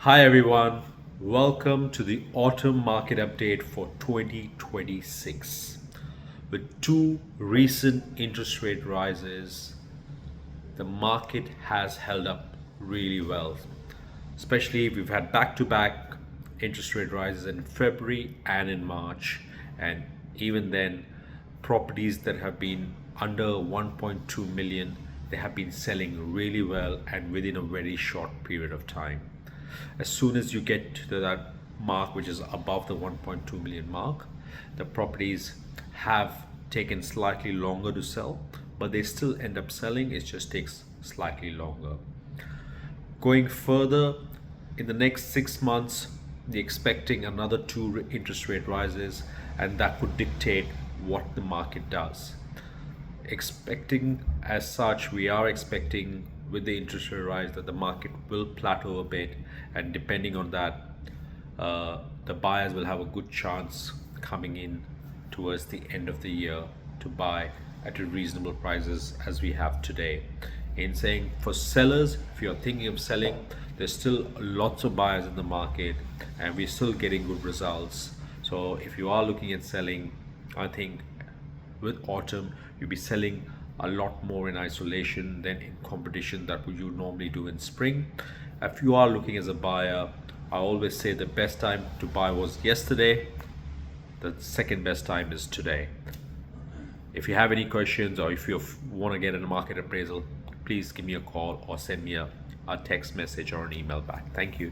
Hi everyone, welcome to the autumn market update for 2026. With two recent interest rate rises, the market has held up really well. Especially we've had back-to-back interest rate rises in February and in March, and even then properties that have been under 1.2 million, they have been selling really well and within a very short period of time. As soon as you get to that mark, which is above the 1.2 million mark, the properties have taken slightly longer to sell, but they still end up selling. It just takes slightly longer. Going further, in the next 6 months, they're expecting another two interest rate rises, and that would dictate what the market does. Expecting as such, we are expecting with the interest rate rise that the market will plateau a bit, and depending on that, the buyers will have a good chance coming in towards the end of the year to buy at a reasonable prices as we have today. In saying for sellers, if you're thinking of selling, there's still lots of buyers in the market and we're still getting good results. So if you are looking at selling, I think with autumn you'll be selling a lot more in isolation than in competition that you normally do in spring. If you are looking as a buyer, I always say the best time to buy was yesterday, the second best time is today. If you have any questions or if you want to get a market appraisal, please give me a call or send me a text message or an email back. Thank you.